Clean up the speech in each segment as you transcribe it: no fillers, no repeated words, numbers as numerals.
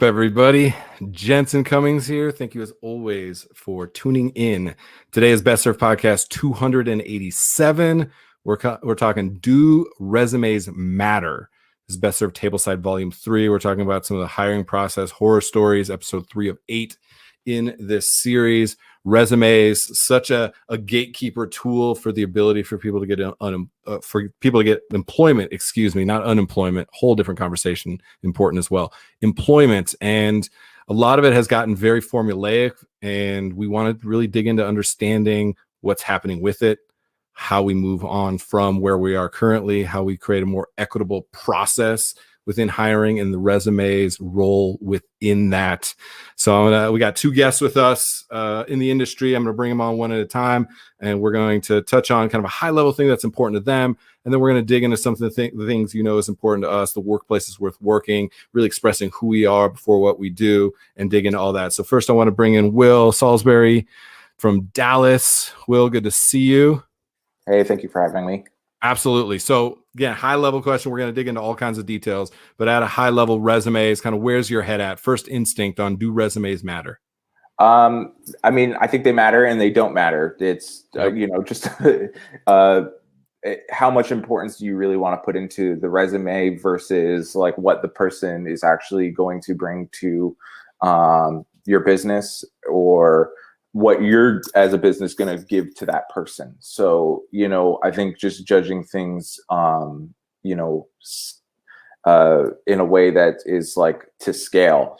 Everybody? Jensen Cummings here. Thank you as always for tuning in. Today is Best Served Podcast 287. We're talking Do Resumes Matter? This is Best Served Tableside Volume 3. We're talking about some of the hiring process horror stories, episode 3 of 8 in this series. Resumes, such a gatekeeper tool for the ability for people to get employment, not unemployment, whole different conversation, important as well, employment. And a lot of it has gotten very formulaic, and we want to really dig into understanding what's happening with it, how we move on from where we are currently, how we create a more equitable process within hiring and the resumes role within that. So we got two guests with us in the industry. I'm going to bring them on one at a time, and we're going to touch on kind of a high level thing that's important to them. And then we're going to dig into some of the things is important to us, the workplace is worth working, really expressing who we are before what we do, and dig into all that. So first I want to bring in Will Salisbury from Dallas. Will, good to see you. Hey, thank you for having me. Absolutely. So again, high level question. We're going to dig into all kinds of details, but at a high level, resumes, kind of where's your head at? First instinct on do resumes matter? I mean, I think they matter and they don't matter. It's, just how much importance do you really want to put into the resume versus like what the person is actually going to bring to your business, or what you're as a business going to give to that person. So, I think just judging things, in a way that is like to scale,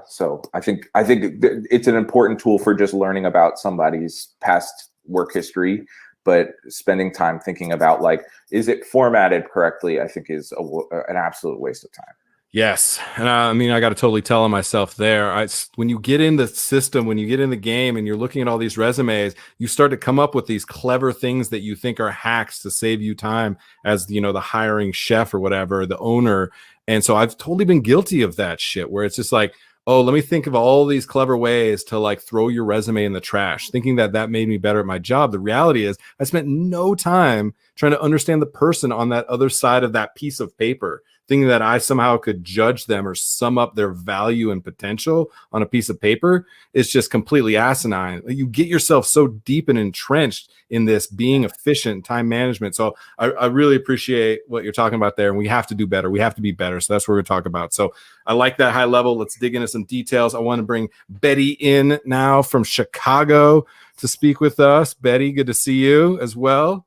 So I think it's an important tool for just learning about somebody's past work history, but spending time thinking about like, is it formatted correctly? I think is an absolute waste of time. Yes. And I got to totally tell on myself there. When you get in the system, when you get in the game and you're looking at all these resumes, you start to come up with these clever things that you think are hacks to save you time as, the hiring chef or whatever, the owner. And so I've totally been guilty of that shit where it's just like, oh, let me think of all these clever ways to like throw your resume in the trash, thinking that made me better at my job. The reality is I spent no time trying to understand the person on that other side of that piece of paper, thinking that I somehow could judge them or sum up their value and potential on a piece of paper. Is just completely asinine. You get yourself so deep and entrenched in this being efficient, time management. So I really appreciate what you're talking about there. And we have to do better. We have to be better. So that's what we're going to talk about. So I like that high level. Let's dig into some details. I want to bring Betty in now from Chicago to speak with us. Betty, good to see you as well.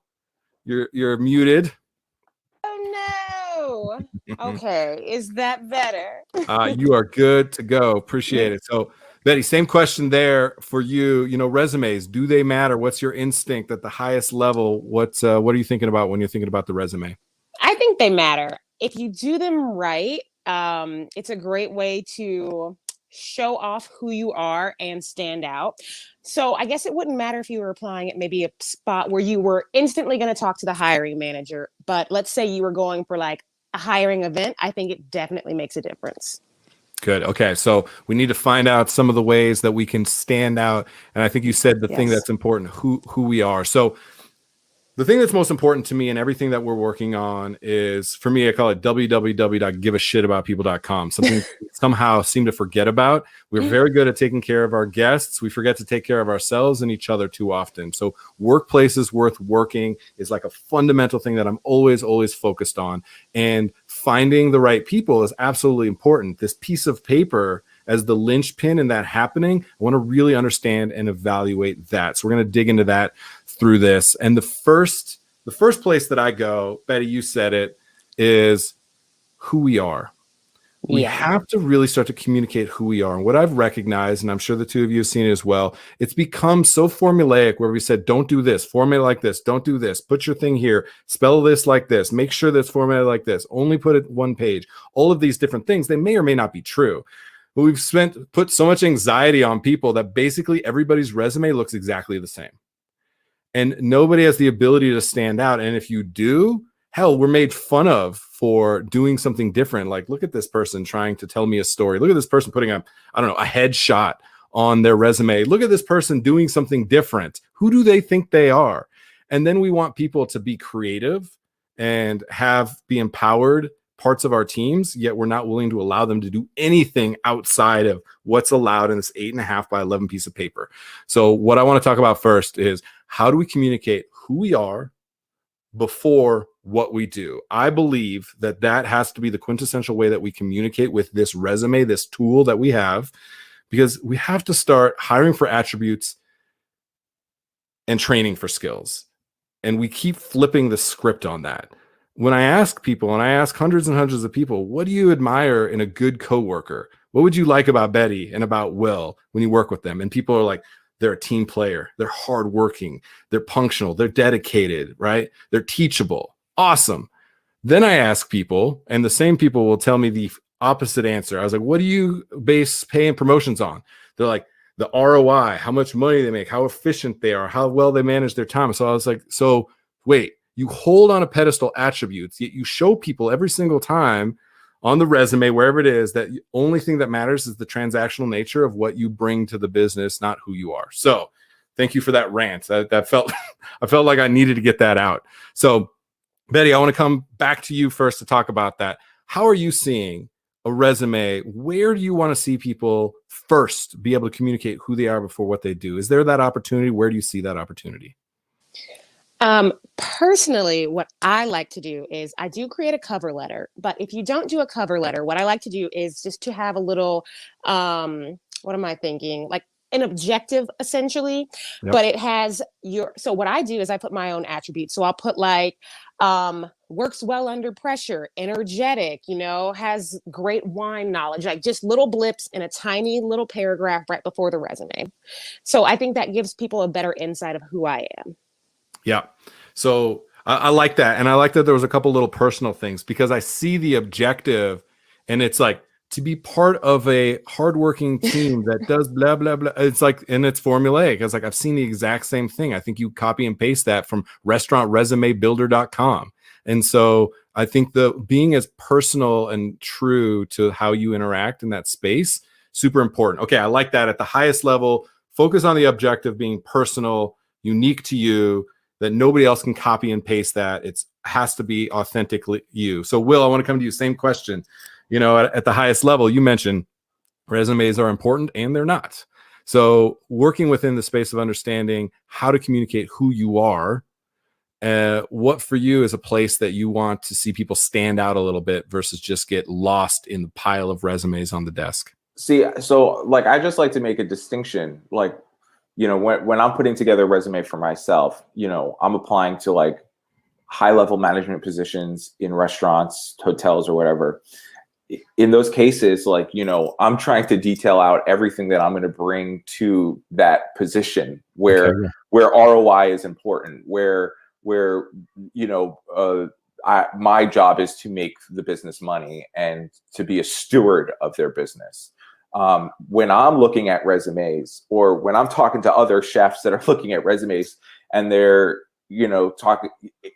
You're muted. Oh no. Okay, is that better? You are good to go. Appreciate it. So Betty, same question there for you. Resumes, do they matter? What's your instinct at the highest level? What are you thinking about when you're thinking about the resume? I think they matter. If you do them right, it's a great way to show off who you are and stand out. So I guess it wouldn't matter if you were applying at maybe a spot where you were instantly going to talk to the hiring manager, but let's say you were going for like a hiring event. I think it definitely makes a difference. Good. Okay. So we need to find out some of the ways that we can stand out. And I think you said the thing that's important, who we are. So the thing that's most important to me and everything that we're working on is, for me, I call it www.giveashitaboutpeople.com. Something somehow seem to forget about. We're very good at taking care of our guests. We forget to take care of ourselves and each other too often. So workplaces worth working is like a fundamental thing that I'm always focused on. And finding the right people is absolutely important. This piece of paper as the linchpin in that happening, I want to really understand and evaluate that. So we're going to dig into that through this. And the first place that I go, Betty, you said it, is who we are. We have to really start to communicate who we are. And what I've recognized, and I'm sure the two of you have seen it as well, it's become so formulaic where we said, don't do this, formulate like this, don't do this, put your thing here, spell this like this, make sure that's formatted like this, only put it one page. All of these different things, they may or may not be true. But we've put so much anxiety on people that basically everybody's resume looks exactly the same. And nobody has the ability to stand out. And if you do, hell, we're made fun of for doing something different. Like, look at this person trying to tell me a story. Look at this person putting a headshot on their resume. Look at this person doing something different. Who do they think they are? And then we want people to be creative and be empowered parts of our teams, yet we're not willing to allow them to do anything outside of what's allowed in this 8.5 by 11 piece of paper. So what I want to talk about first is, how do we communicate who we are before what we do? I believe that that has to be the quintessential way that we communicate with this resume, this tool that we have, because we have to start hiring for attributes and training for skills. And we keep flipping the script on that. When I ask people, and I ask hundreds and hundreds of people, what do you admire in a good coworker? What would you like about Betty and about Will when you work with them? And people are like, they're a team player, they're hardworking, they're punctual, they're dedicated, right? They're teachable. Awesome. Then I ask people, and the same people will tell me the opposite answer. I was like, what do you base pay and promotions on? They're like, the ROI, how much money they make, how efficient they are, how well they manage their time. So I was like, so wait, you hold on a pedestal attributes, yet you show people every single time on the resume, wherever it is, that the only thing that matters is the transactional nature of what you bring to the business, not who you are. So thank you for that rant. That felt, I felt like I needed to get that out. So Betty, I want to come back to you first to talk about that. How are you seeing a resume? Where do you want to see people first be able to communicate who they are before what they do? Is there that opportunity? Where do you see that opportunity? Personally, what I like to do is I do create a cover letter, but if you don't do a cover letter, what I like to do is just to have a little, what am I thinking? Like an objective essentially, Yep. but it has so what I do is I put my own attributes. So I'll put like, works well under pressure, energetic, has great wine knowledge, like just little blips in a tiny little paragraph right before the resume. So I think that gives people a better insight of who I am. Yeah. So I like that. And I like that there was a couple little personal things, because I see the objective, and it's like, to be part of a hardworking team that does blah, blah, blah. It's like, and it's formulaic. It's like, I've seen the exact same thing. I think you copy and paste that from restaurantresumebuilder.com. And so I think the being as personal and true to how you interact in that space, super important. Okay. I like that. At the highest level, focus on the objective being personal, unique to you, that nobody else can copy and paste that. It has to be authentically you. So Will, I want to come to you. Same question. At the highest level, you mentioned resumes are important, and they're not. So working within the space of understanding how to communicate who you are, what for you is a place that you want to see people stand out a little bit versus just get lost in the pile of resumes on the desk? See, so like, I just like to make a distinction. Like, when I'm putting together a resume for myself, I'm applying to like high level management positions in restaurants, hotels, or whatever. In those cases, like, I'm trying to detail out everything that I'm going to bring to that position where ROI is important, where my job is to make the business money and to be a steward of their business. When I'm looking at resumes, or when I'm talking to other chefs that are looking at resumes, and they're, talking,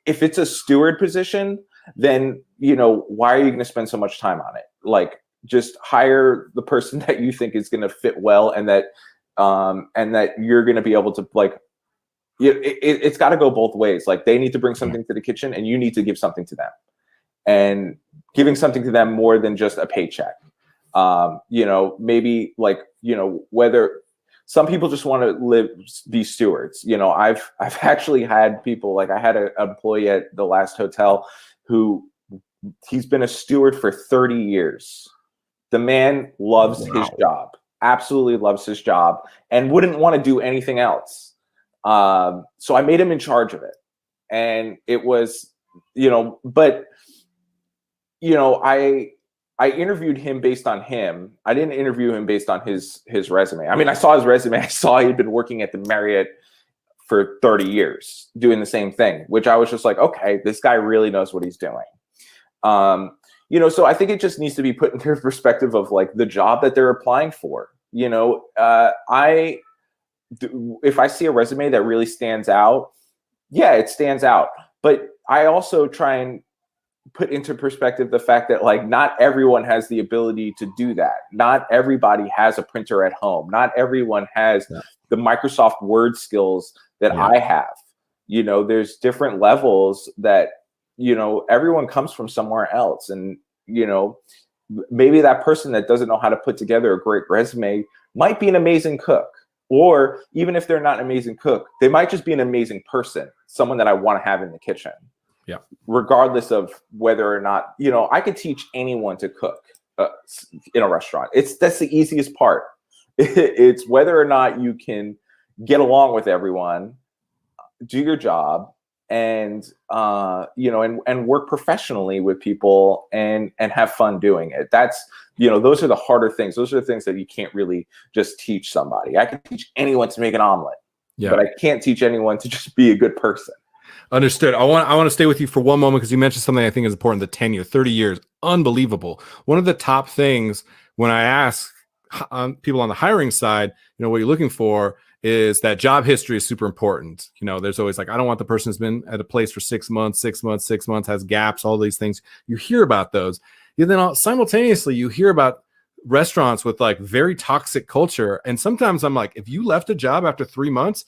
if it's a steward position, then, why are you going to spend so much time on it? Like, just hire the person that you think is going to fit well, and that you're going to be able to, like, it's got to go both ways. Like, they need to bring something to the kitchen, and you need to give something to them, and giving something to them more than just a paycheck. Maybe like, whether some people just want to be stewards. I've actually had people, like, I had an employee at the last hotel who, he's been a steward for 30 years. The man loves his job, absolutely loves his job, and wouldn't want to do anything else. So I made him in charge of it. And it was, but, I interviewed him based on him. I didn't interview him based on his resume. I mean, I saw his resume. I saw he'd been working at the Marriott for 30 years doing the same thing, which I was just like, okay, this guy really knows what he's doing. So I think it just needs to be put into perspective of like the job that they're applying for. If I see a resume that really stands out, yeah, it stands out. But I also try and put into perspective the fact that, like, not everyone has the ability to do that. Not everybody has a printer at home. Not everyone has the Microsoft Word skills that I have. There's different levels that, everyone comes from somewhere else. And you know, maybe that person that doesn't know how to put together a great resume might be an amazing cook. Or even if they're not an amazing cook, they might just be an amazing person, someone that I want to have in the kitchen. Yeah. Regardless of whether or not, you know, I could teach anyone to cook in a restaurant. That's the easiest part. It's whether or not you can get along with everyone, do your job, and you know, and work professionally with people and have fun doing it. That's, you know, those are the harder things. Those are the things that you can't really just teach somebody. I can teach anyone to make an omelet, but I can't teach anyone to just be a good person. Understood. I want to stay with you for one moment because you mentioned something I think is important. The tenure, 30 years, unbelievable. One of the top things when I ask people on the hiring side, you know, what you're looking for is that job history is super important. You know, there's always like, I don't want the person who's been at a place for 6 months, has gaps, all these things. You hear about those. And then simultaneously, you hear about restaurants with like very toxic culture. And sometimes I'm like, if you left a job after 3 months,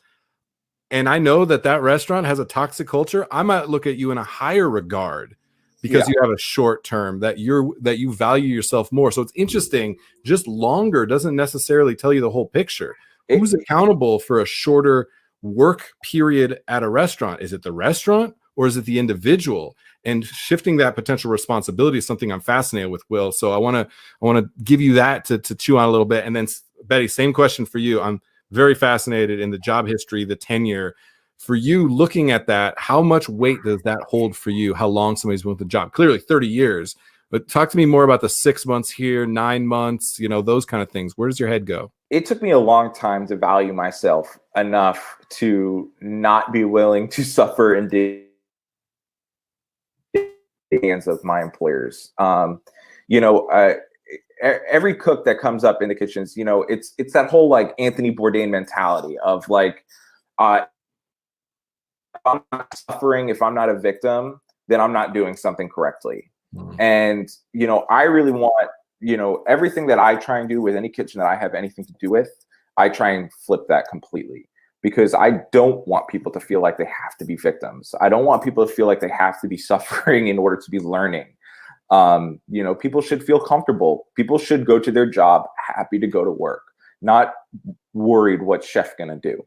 and I know that that restaurant has a toxic culture, I might look at you in a higher regard because you have a short term that you value yourself more. So it's interesting. Just longer doesn't necessarily tell you the whole picture. Who's accountable for a shorter work period at a restaurant? Is it the restaurant or is it the individual? And shifting that potential responsibility is something I'm fascinated with, Will. So I want to give you that to chew on a little bit. And then Betty, same question for you. I'm very fascinated in the job history, the tenure. For you, looking at that, how much weight does that hold for you? How long somebody's been with the job? Clearly 30 years. But talk to me more about the 6 months here, 9 months, you know, those kind of things. Where does your head go? It took me a long time to value myself enough to not be willing to suffer in the hands of my employers. You know, every cook that comes up in the kitchens, you know, it's that whole like Anthony Bourdain mentality of like, if I'm not suffering, if I'm not a victim, then I'm not doing something correctly. And, you know, I really want, you know, everything that I try and do with any kitchen that I have anything to do with, I try and flip that completely, because I don't want people to feel like they have to be victims. I don't want people to feel like they have to be suffering in order to be learning. You know, people should feel comfortable. People should go to their job happy to go to work, not worried what chef gonna do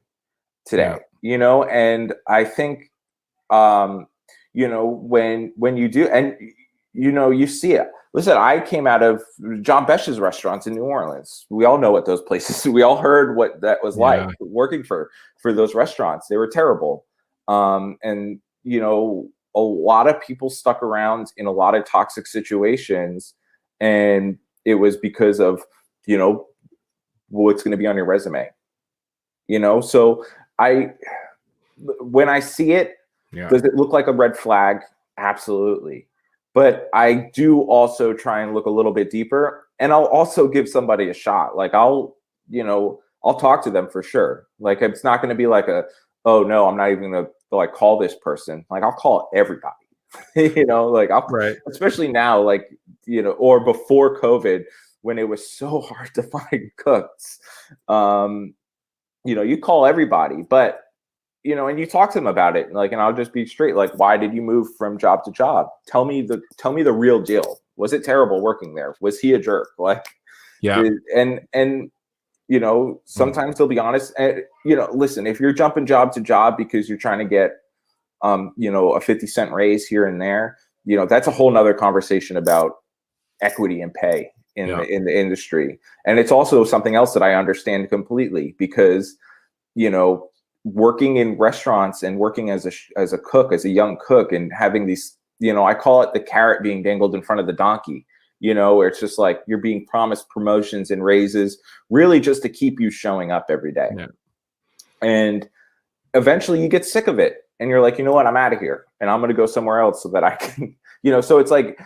today, you know? And I think, you know, when you do, and you know, you see it. Listen, I came out of John Besh's restaurants in New Orleans. We all know what those places, we all heard what that was like working for those restaurants. They were terrible. And, you know, a lot of people stuck around in a lot of toxic situations, and it was because of, you know, what's going to be on your resume, you know? So when I see it, does it look like a red flag? Absolutely. But I do also try and look a little bit deeper, and I'll also give somebody a shot. Like I'll talk to them for sure. Like it's not going to be like oh no, I'm not even going to like call this person. Like I'll call everybody, you know, like especially now, like, you know, or before COVID when it was so hard to find cooks, you know, you call everybody, but you know, and you talk to them about it, like, and I'll just be straight, like, why did you move from job to job? Tell me the real deal. Was it terrible working there? Was he a jerk? Like, and you know, sometimes they'll be honest. And you know, listen, if you're jumping job to job because you're trying to get, you know, a 50-cent raise here and there, you know, that's a whole nother conversation about equity and pay in the industry. And it's also something else that I understand completely, because, you know, working in restaurants and working as a cook, as a young cook, and having these, you know, I call it the carrot being dangled in front of the donkey, you know, where it's just like you're being promised promotions and raises really just to keep you showing up every day. And eventually you get sick of it and you're like, you know what, I'm out of here and I'm going to go somewhere else so that I can, you know. So it's like,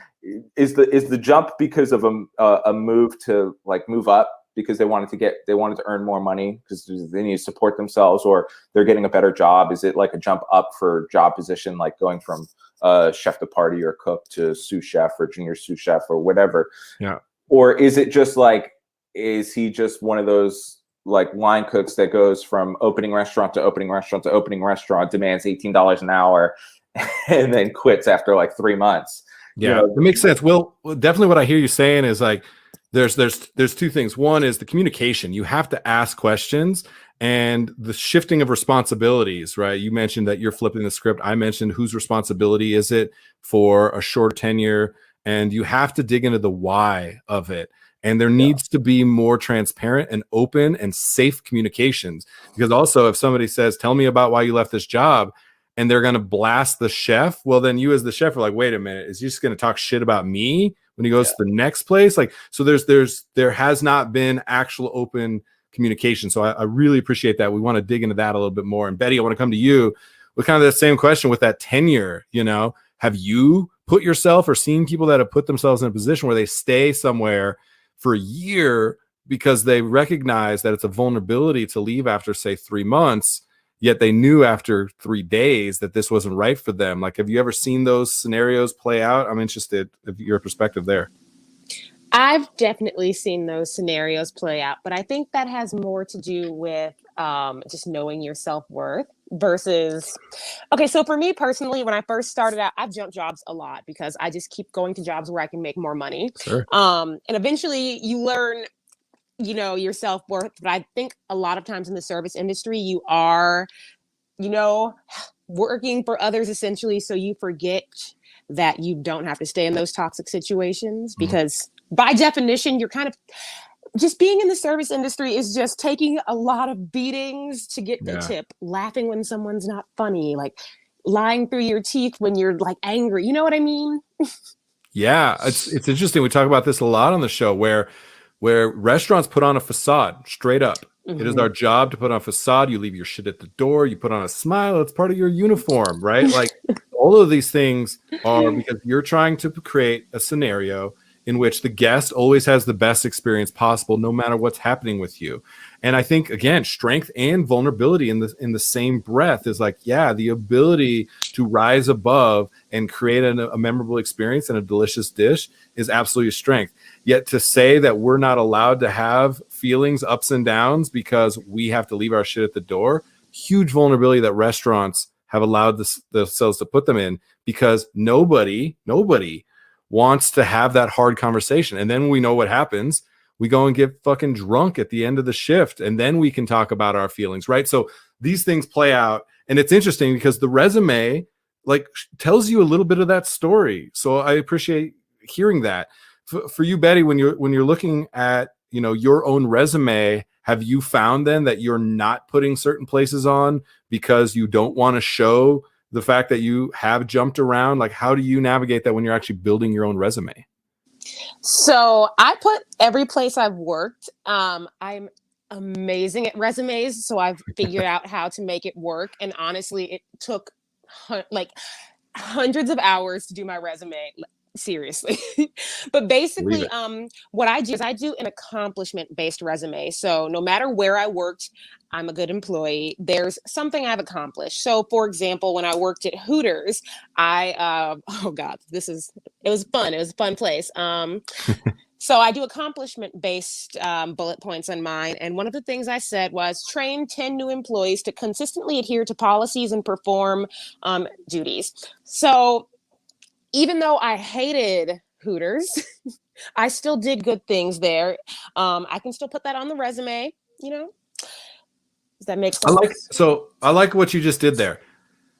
is the jump because of a move to like move up because they wanted to earn more money because they need to support themselves, or they're getting a better job? Is it like a jump up for job position, like going from chef de partie or cook to sous chef or junior sous chef or whatever? Or is it just like, is he just one of those like line cooks that goes from opening restaurant to opening restaurant to opening restaurant, demands $18 an hour, and then quits after like 3 months? Yeah, it makes sense. Well, definitely what I hear you saying is like there's two things. One is the communication. You have to ask questions and the shifting of responsibilities, right? You mentioned that you're flipping the script. I mentioned whose responsibility is it for a short tenure, and you have to dig into the why of it. And there needs to be more transparent and open and safe communications, because also if somebody says, tell me about why you left this job, and they're going to blast the chef, well, then you as the chef are like, wait a minute, is he just going to talk shit about me when he goes to the next place? Like, so there has not been actual open communication. So I really appreciate that. We want to dig into that a little bit more. And Betty, I want to come to you with kind of the same question with that tenure. You know, have you put yourself or seen people that have put themselves in a position where they stay somewhere for a year because they recognize that it's a vulnerability to leave after, say, 3 months, yet they knew after 3 days that this wasn't right for them? Like, have you ever seen those scenarios play out? I'm interested in your perspective there. I've definitely seen those scenarios play out, but I think that has more to do with just knowing your self-worth versus, okay, so for me personally, when I first started out, I've jumped jobs a lot because I just keep going to jobs where I can make more money. Sure. And eventually you learn, you know, your self-worth. But I think a lot of times in the service industry, you are, you know, working for others essentially. So you forget that you don't have to stay in those toxic situations because by definition, you're kind of just being in the service industry is just taking a lot of beatings to get the tip, laughing when someone's not funny, like lying through your teeth when you're like angry. You know what I mean? Yeah, it's interesting. We talk about this a lot on the show where restaurants put on a facade straight up. It is our job to put on a facade. You leave your shit at the door. You put on a smile. It's part of your uniform, right? Like all of these things are because you're trying to create a scenario in which the guest always has the best experience possible, no matter what's happening with you. And I think, again, strength and vulnerability in the same breath is like, yeah, the ability to rise above and create a memorable experience and a delicious dish is absolutely a strength. Yet to say that we're not allowed to have feelings, ups and downs, because we have to leave our shit at the door, huge vulnerability that restaurants have allowed themselves to put them in, because nobody wants to have that hard conversation. And then we know what happens. We go and get fucking drunk at the end of the shift, and then we can talk about our feelings, right? So these things play out, and it's interesting because the resume like tells you a little bit of that story. So I appreciate hearing that. For you, Betty, when you're looking at, you know, your own resume, have you found then that you're not putting certain places on because you don't want to show the fact that you have jumped around? Like, how do you navigate that when you're actually building your own resume? So I put every place I've worked. I'm amazing at resumes, so I've figured out how to make it work. And honestly, it took like hundreds of hours to do my resume. Seriously. But basically, what I do is I do an accomplishment-based resume. So no matter where I worked, I'm a good employee. There's something I've accomplished. So for example, when I worked at Hooters, oh God, it was fun. It was a fun place. So I do accomplishment-based bullet points on mine. And one of the things I said was train 10 new employees to consistently adhere to policies and perform duties. So even though I hated Hooters, I still did good things there. I can still put that on the resume, you know? Does that make sense? I like what you just did there.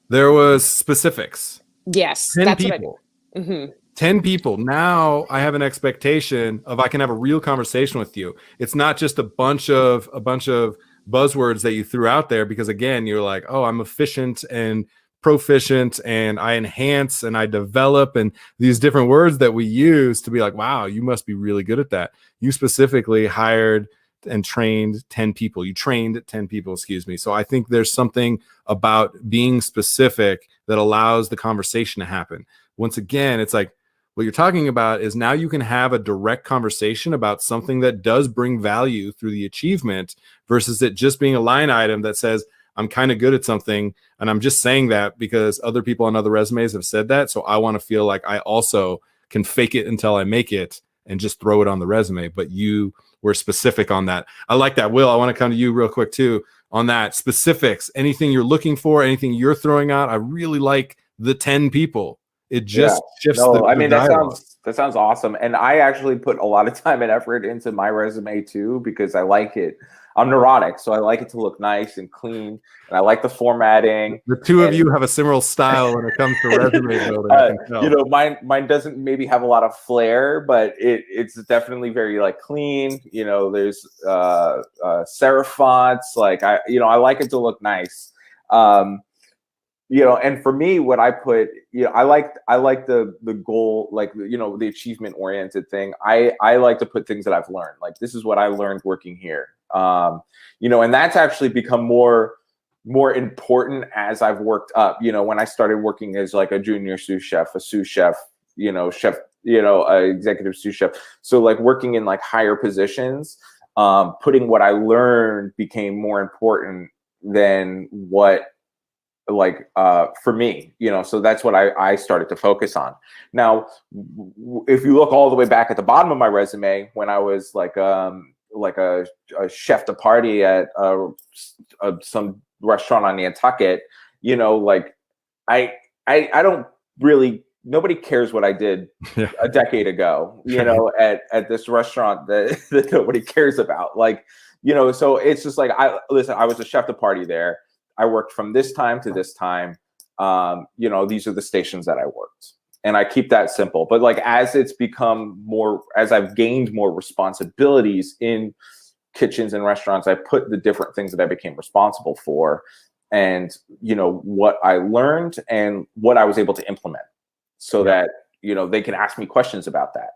There was specifics. Yes. 10 that's people. What 10 people. Now I have an expectation of I can have a real conversation with you. It's not just a bunch of buzzwords that you threw out there, because again, you're like, oh, I'm efficient and proficient and I enhance and I develop, and these different words that we use to be like, wow, you must be really good at that. You specifically hired and trained 10 people. You trained 10 people, excuse me. So I think there's something about being specific that allows the conversation to happen. Once again, it's like what you're talking about is now you can have a direct conversation about something that does bring value through the achievement versus it just being a line item that says, I'm kind of good at something, and I'm just saying that because other people on other resumes have said that. So I want to feel like I also can fake it until I make it and just throw it on the resume. But you were specific on that. I like that. Will, I want to come to you real quick too on that. Specifics, anything you're looking for, anything you're throwing out. I really like the 10 people. It just shifts No, I the mean dialogue. that sounds awesome. And I actually put a lot of time and effort into my resume too, because I like it. I'm neurotic, so I like it to look nice and clean, and I like the formatting. The two of And you have a similar style when it comes to resume building. I can tell. you know, mine doesn't maybe have a lot of flair, but it's definitely very like clean. You know, there's serif fonts. Like I like it to look nice. You know, and for me, what I put, you know, I like the goal, like, you know, the achievement oriented thing. I like to put things that I've learned. Like, this is what I learned working here. You know, and that's actually become more important as I've worked up. You know, when I started working as like a junior sous chef, a sous chef, you know, chef, you know, executive sous chef. So like working in like higher positions, putting what I learned became more important than what, like for me, you know. So that's what I started to focus on. Now, if you look all the way back at the bottom of my resume, when I was like a chef de partie at some restaurant on Nantucket, you know, like I don't really, nobody cares what I did a decade ago, you know, at this restaurant that nobody cares about. Like, you know, so it's just like, I was a chef de partie there. I worked from this time to this time. You know, these are the stations that I worked. And I keep that simple. But like, as it's become more, as I've gained more responsibilities in kitchens and restaurants, I put the different things that I became responsible for, and, you know, what I learned and what I was able to implement, so that, you know, they can ask me questions about that.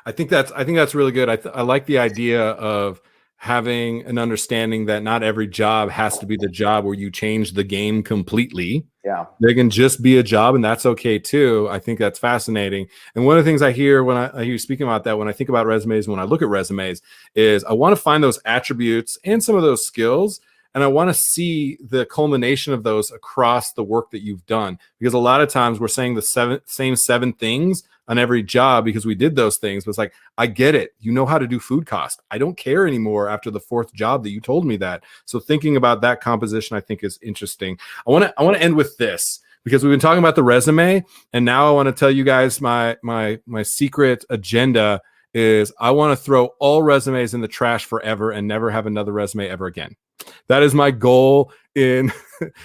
I think that's really good. I like the idea of having an understanding that not every job has to be the job where you change the game completely. Yeah. They can just be a job, and that's okay too. I think that's fascinating. And one of the things I hear when I hear you speaking about that, when I think about resumes, when I look at resumes, is I want to find those attributes and some of those skills, and I want to see the culmination of those across the work that you've done. Because a lot of times we're saying the same seven things on every job because we did those things. But it's like, I get it. You know how to do food cost. I don't care anymore after the fourth job that you told me that. So thinking about that composition, I think, is interesting. I want to end with this, because we've been talking about the resume, and now I want to tell you guys my secret agenda is I want to throw all resumes in the trash forever and never have another resume ever again. That is my goal in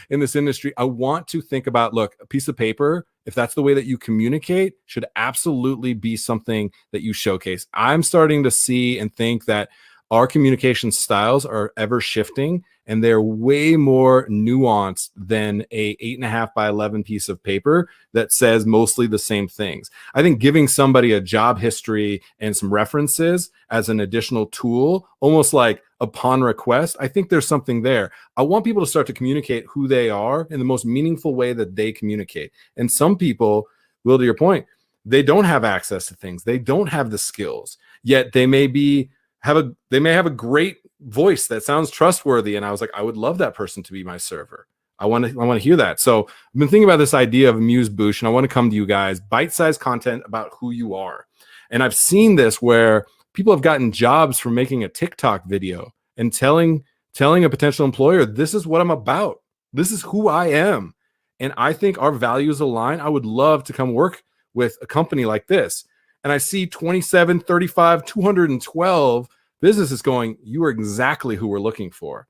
this industry. I want to think about, look, a piece of paper, if that's the way that you communicate, should absolutely be something that you showcase. I'm starting to see and think that our communication styles are ever shifting, and they're way more nuanced than a 8.5 by 11 piece of paper that says mostly the same things. I think giving somebody a job history and some references as an additional tool, almost like upon request, I think there's something there. I want people to start to communicate who they are in the most meaningful way that they communicate. And some people, Will, to your point, they don't have access to things. They don't have the skills, yet they may have a great voice that sounds trustworthy. And I was like, I would love that person to be my server. I want to hear that. So I've been thinking about this idea of amuse-bouche, and I want to come to you guys, bite-sized content about who you are. And I've seen this where people have gotten jobs from making a TikTok video and telling a potential employer, this is what I'm about. This is who I am. And I think our values align. I would love to come work with a company like this. And I see 27, 35, 212 businesses going, you are exactly who we're looking for.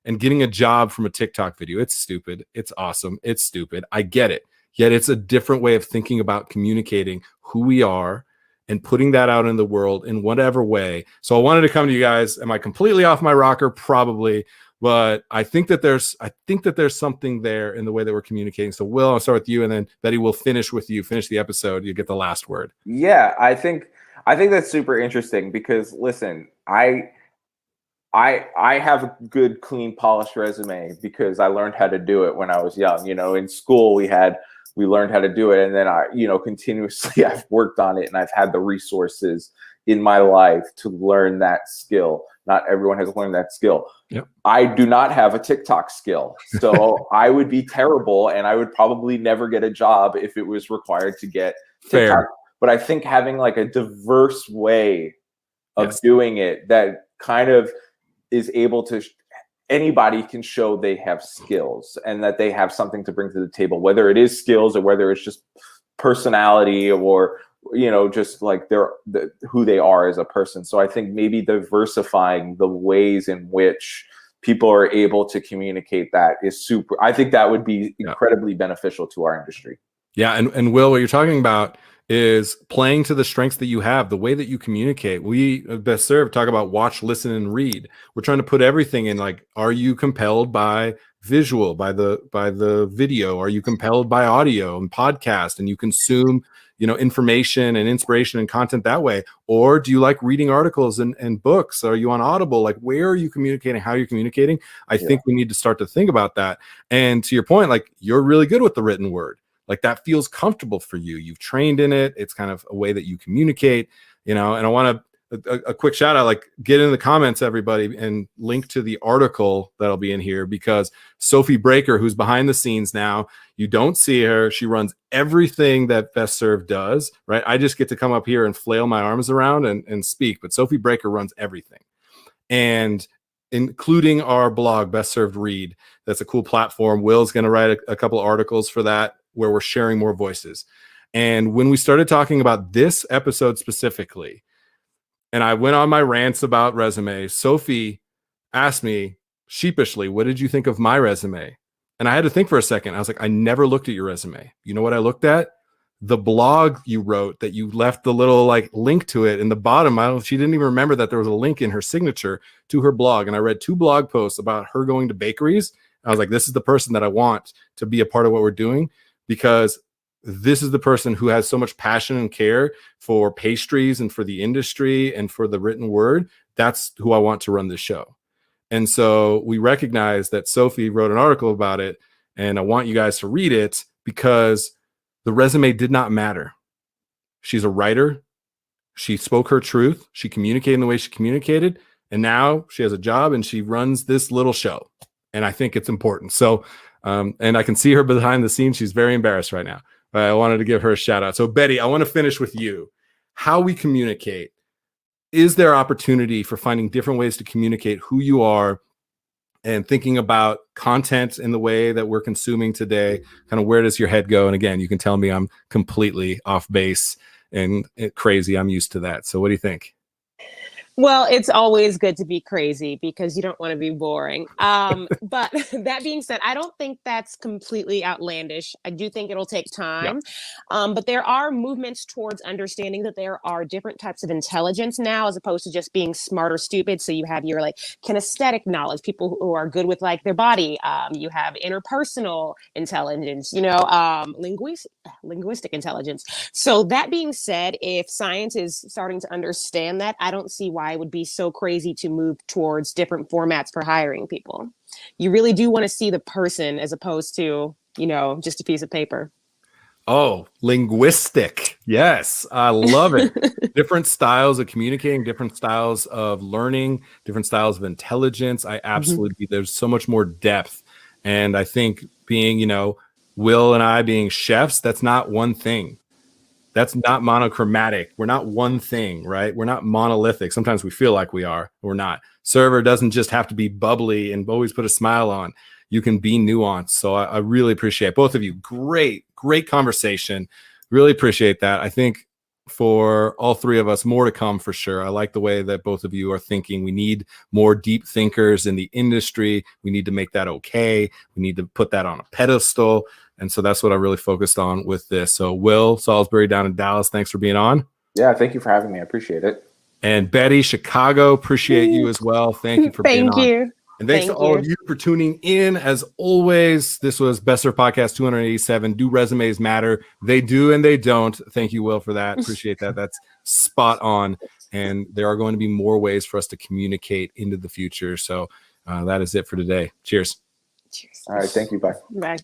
And getting a job from a TikTok video. It's stupid. It's awesome. It's stupid. I get it. Yet it's a different way of thinking about communicating who we are and putting that out in the world in whatever way. So I wanted to come to you guys. Am I completely off my rocker? Probably. But I think that there's something there in the way that we're communicating. So Will, I'll start with you, and then Betty will finish with you. Finish the episode. You get the last word. Yeah, I think that's super interesting, because listen, I have a good, clean, polished resume because I learned how to do it when I was young. You know, in school we learned how to do it, and then continuously I've worked on it, and I've had the resources in my life to learn that skill. Not everyone has learned that skill. Yep. I do not have a TikTok skill, so I would be terrible, and I would probably never get a job if it was required to get TikTok. Fair. But I think having like a diverse way of doing it that kind of is able to, anybody can show they have skills and that they have something to bring to the table, whether it is skills or whether it's just personality or, you know, just like who they are as a person. So I think maybe diversifying the ways in which people are able to communicate that is super. I think that would be incredibly beneficial to our industry. Yeah. And Will, what you're talking about is playing to the strengths that you have, the way that you communicate. We Best Served talk about watch, listen, and read. We're trying to put everything in, like, are you compelled by visual, by the video? Are you compelled by audio and podcast, and you consume, you know, information and inspiration and content that way? Or do you like reading articles and books? Are you on Audible? Like, where are you communicating? How are you communicating? I think we need to start to think about that. And to your point, like, you're really good with the written word. Like, that feels comfortable for you. You've trained in it. It's kind of a way that you communicate, you know. And I want a quick shout out, like, get in the comments, everybody, and link to the article that'll be in here, because Sophie Breaker, who's behind the scenes now, you don't see her. She runs everything that Best Served does, right? I just get to come up here and flail my arms around and speak, but Sophie Breaker runs everything. And including our blog, Best Served Read. That's a cool platform. Will's going to write a couple articles for that, where we're sharing more voices. And when we started talking about this episode specifically, and I went on my rants about resumes, Sophie asked me sheepishly, what did you think of my resume? And I had to think for a second. I was like, I never looked at your resume. You know what I looked at? The blog you wrote, that you left the little, like, link to it in the bottom. She didn't even remember that there was a link in her signature to her blog. And I read 2 blog posts about her going to bakeries. I was like, this is the person that I want to be a part of what we're doing, because this is the person who has so much passion and care for pastries and for the industry and for the written word. That's who I want to run this show. And so we recognize that Sophie wrote an article about it, and I want you guys to read it, because the resume did not matter. She's a writer. She spoke her truth. She communicated in the way she communicated. And now she has a job and she runs this little show. And I think it's important. So, and I can see her behind the scenes. She's very embarrassed right now. But I wanted to give her a shout out. So Betty, I want to finish with you. How we communicate. Is there opportunity for finding different ways to communicate who you are, and thinking about content in the way that we're consuming today? Kind of, where does your head go? And again, you can tell me I'm completely off base and crazy. I'm used to that. So what do you think? Well, it's always good to be crazy, because you don't want to be boring. But that being said, I don't think that's completely outlandish. I do think it'll take time. But there are movements towards understanding that there are different types of intelligence now, as opposed to just being smart or stupid. So you have your, like, kinesthetic knowledge, people who are good with, like, their body. You have interpersonal intelligence, you know, linguistic intelligence. So that being said, if science is starting to understand that, I don't see why it would be so crazy to move towards different formats for hiring people. You really do want to see the person, as opposed to, you know, just a piece of paper. Oh, linguistic. Yes, I love it. Different styles of communicating, different styles of learning, different styles of intelligence. I absolutely, there's so much more depth. And I think being, you know, Will and I being chefs, that's not one thing. That's not monochromatic. We're not one thing, right? We're not monolithic. Sometimes we feel like we are. We're not. Server doesn't just have to be bubbly and always put a smile on. You can be nuanced. So I really appreciate both of you. Great conversation. Really appreciate that. I think for all 3 of us, more to come for sure. I like the way that both of you are thinking. We need more deep thinkers in the industry. We need to make that okay. We need to put that on a pedestal. And so that's what I really focused on with this. So Will Salisbury down in Dallas, thanks for being on. Yeah, thank you for having me. I appreciate it. And Betty, Chicago, appreciate you as well. Thank you for being on. Thank you. And thanks to all of you for tuning in. As always, this was Best Served Podcast 287. Do resumes matter? They do and they don't. Thank you, Will, for that. Appreciate that. That's spot on. And there are going to be more ways for us to communicate into the future. So that is it for today. Cheers. Cheers. All right. Thank you. Bye. Bye.